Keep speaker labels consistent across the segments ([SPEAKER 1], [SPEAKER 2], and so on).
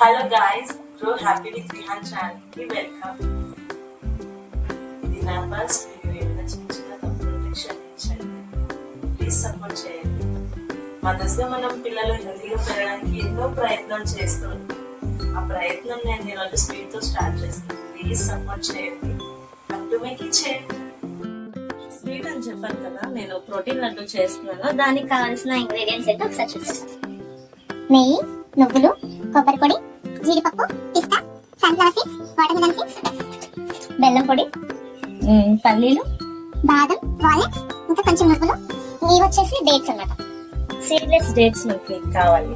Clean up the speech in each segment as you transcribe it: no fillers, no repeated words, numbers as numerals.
[SPEAKER 1] Hello guys, grow happy with Rihan channel. Welcome. ఇది నా first video. ఏమైనా చిన్న చిన్న తప్పులు క్షమించండి. ప్లీజ్ సపోర్ట్ చేయండి. మా దశలో మనం పిల్లలు హెల్తీగా పెరగడానికి ఎన్నో ప్రయత్నం చేస్తున్నాం. ఆ ప్రయత్నం నేను ఈరోజు స్వీట్తో స్టార్ట్ చేస్తాను. ప్లీజ్ సపోర్ట్ చేయండి. లడ్డు మేక్ చేయండి. స్వీట్ అని చెప్పాను కదా, నేను ప్రోటీన్ లడ్డు చేస్తున్నాను.
[SPEAKER 2] దానికి కావాల్సిన ఇంగ్రీడియంట్స్ ఏంటో ఒకసారి చూపిస్తాను. నెయ్యి, నువ్వులు, కొబ్బరి పొడి, జీడిపప్పు, పిస్తా, సన్ఫ్లవర్ సీడ్స్, వాటర్మెలన్ సీడ్స్, బెల్లం పొడి, పల్లీలు, బాదం, వాల్నట్స్, ఇంకా కొంచెం నువ్వులు. ఇవి వచ్చేసి డేట్స్ అన్నమాట.
[SPEAKER 1] సీడ్లెస్ డేట్స్ మనకి కావాలి.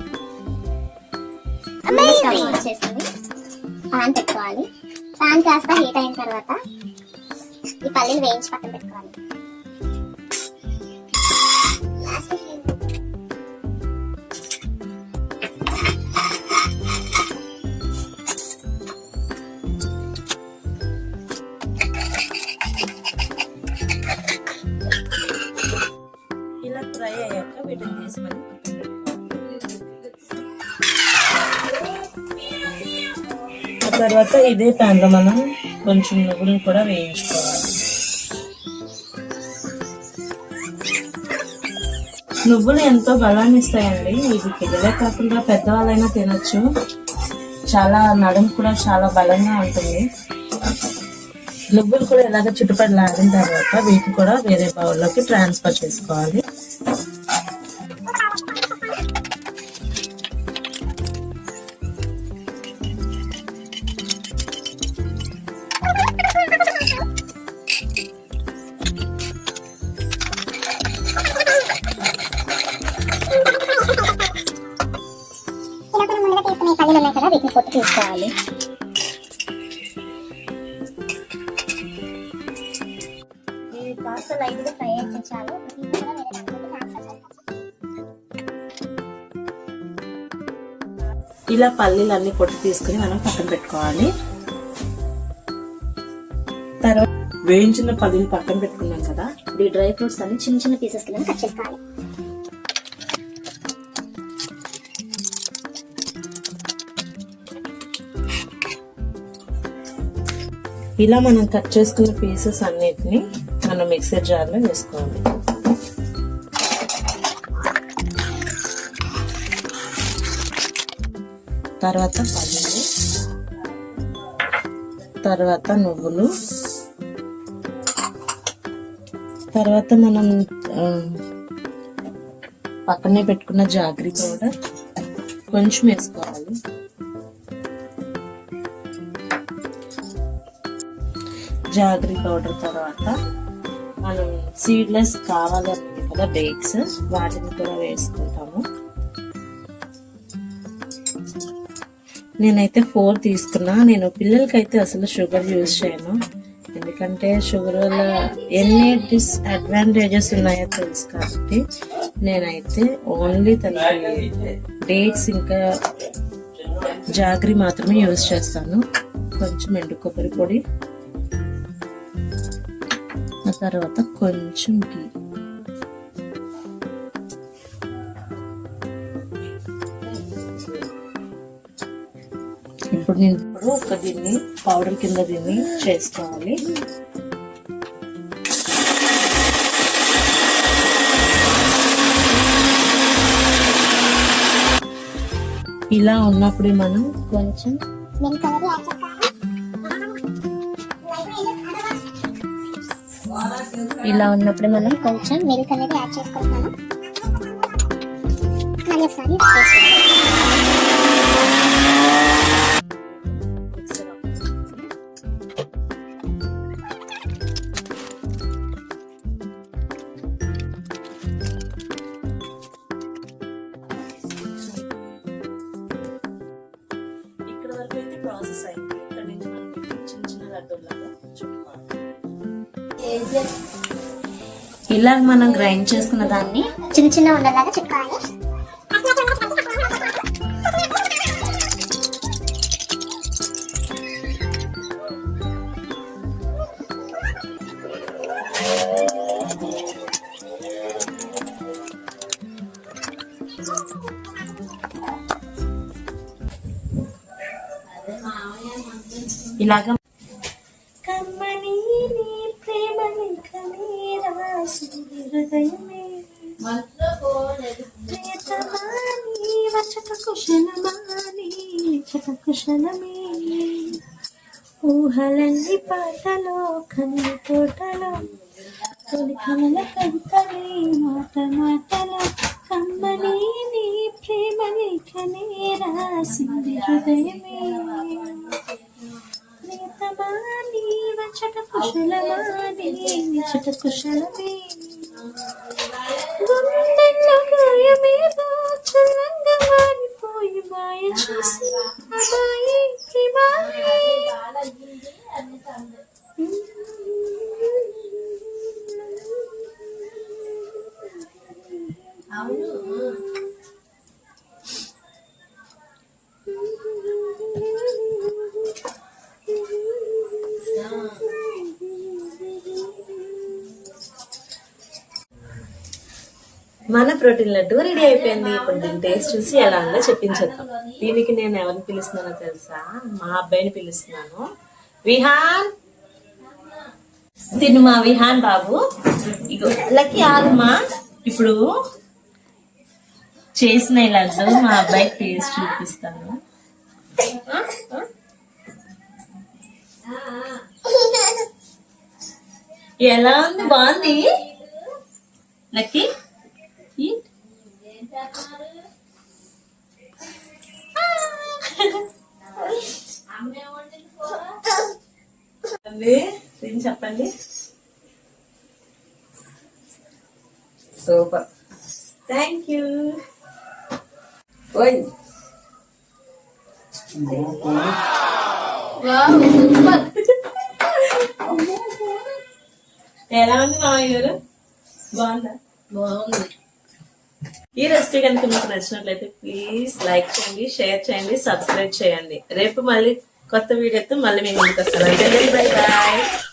[SPEAKER 2] వచ్చేసింది. పాన్ పెట్టుకోవాలి. పాన్ కాస్త హీట్ అయిన తర్వాత ఈ పల్లీలు వేయించి పక్కన పెట్టుకోవాలి.
[SPEAKER 1] ఇలా ఫ్రై అయ్యాక వీటిని తీసుకొని ఆ తర్వాత ఇదే ప్యాన్ లో మనం కొంచెం నువ్వులను కూడా వేయించుకోవాలి. నువ్వులు ఎంతో బలాన్ని ఇస్తాయండి. ఇది పిల్లలే కాకుండా పెద్దవాళ్ళైనా తినచ్చు. చాలా నడుము కూడా చాలా బలంగా ఉంటుంది. నువ్వులు కూడా ఇలాగ చుట్టుపక్కల తర్వాత వీటిని కూడా వేరే బౌల్లోకి ట్రాన్స్ఫర్ చేసుకోవాలి.
[SPEAKER 2] పల్లీలు ఉన్నాయి కదా, వీటిని పొట్టు తీసుకోవాలి. కాస్త లైట్ గా ఫ్రై అయితే చాలు.
[SPEAKER 1] ఇలా పల్లీలు అన్ని పొట్టు తీసుకుని మనం పక్కన పెట్టుకోవాలి. తర్వాత వేయించిన పల్లీలు పక్కన పెట్టుకున్నాం కదా,
[SPEAKER 2] ఈ డ్రై ఫ్రూట్స్ అన్ని చిన్న చిన్న పీసెస్ కింద కట్ చేసుకోవాలి.
[SPEAKER 1] ఇలా మనం కట్ చేసుకున్న పీసెస్ అన్నిటిని మనం మిక్సర్ జార్లో వేసుకోవాలి. తర్వాత పల్లీలు, తర్వాత నువ్వులు, తర్వాత మనం పక్కనే పెట్టుకున్న జాగరీ పౌడర్ కొంచెం వేసుకోవాలి. జాగరీ పౌడర్ తర్వాత మనం సీడ్లెస్ కావాలనుకుంటే కదా డేట్స్, వాటిని కూడా వేసుకుంటాము. నేనైతే 4 తీసుకున్నా. నేను పిల్లలకైతే అసలు షుగర్ యూజ్ చేయను, ఎందుకంటే షుగర్ వల్ల ఎన్ని డిస్అడ్వాంటేజెస్ ఉన్నాయో తెలుసు కాబట్టి నేనైతే ఓన్లీ తనకి డేట్స్ ఇంకా జాగరీ మాత్రమే యూజ్ చేస్తాను. కొంచెం ఎండు కొబ్బరి పొడి, ఆ తర్వాత కొంచెం ఘీ. ఇప్పుడు నేను ఒక దీన్ని పౌడర్ కింద దీన్ని చేసుకోవాలి. ఇలా ఉన్నప్పుడు మనం కొంచెం
[SPEAKER 2] మిల్క్ అనేది యాడ్ చేసుకుంటున్నాను. మళ్ళీ ఒకసారి
[SPEAKER 1] ఇక్కడ వరకు అయితే ప్రాసెస్ అయింది. ఇక్కడ నుంచి మనం చిన్న చిన్న లడ్డూలాగా చుట్టుకోవాలి. ఇలా మనం గ్రైండ్ చేసుకున్న దాన్ని
[SPEAKER 2] చిన్న చిన్న ఉండలాగా చుట్టుకోవాలి.
[SPEAKER 1] ఇలాగా కమ్మని నీ ప్రేమ లేఖనే రాసింది హృదయమే ప్రియతమా నీ వచట కుశలమా నీ చట కుశలమే ఊహలన్నీ పాటలో కన్ను తోటలో తొలి కమల కవితలే మాట మాటలో కమ్మని నీ ప్రేమ లేఖనే రాసింది హృదయమే ప్రియతమా నీ వచట కుశలమా నీ చట కుశలమే గుండెల్లో గాయమేదో చల్లంగా మారిపోయి మాయ చూసి అబాయి ప్రేమాయే మన ప్రోటీన్ లడ్డు రెడీ అయిపోయింది. ఇప్పుడు దీని టేస్ట్ చూసి ఎలా ఉందో చెప్పించేద్దాం. దీనికి నేను ఎవరిని పిలుస్తున్నానో తెలుసా? మా అబ్బాయిని పిలుస్తున్నాను. విహాన్, తిను మా విహాన్ బాబు. ఇగో లక్కీ ఆగమ్మా. ఇప్పుడు చేసిన ఈ లడ్డు మా అబ్బాయికి టేస్ట్ చూపిస్తాను. ఎలా ఉంది? బాగుంది లక్కీ. చెప్పండి. Super, thank you. ఎలా ఉంది మామయ్య గారు? బాగుందా? బాగుంది. ఈ రెసిపీ కనుక మీకు నచ్చినట్లయితే ప్లీజ్ లైక్ చేయండి, షేర్ చేయండి, సబ్స్క్రైబ్ చేయండి. రేపు మళ్ళీ కొత్త వీడియోతో మళ్ళీ మేము ముందుకు వస్తాను. Bye bye.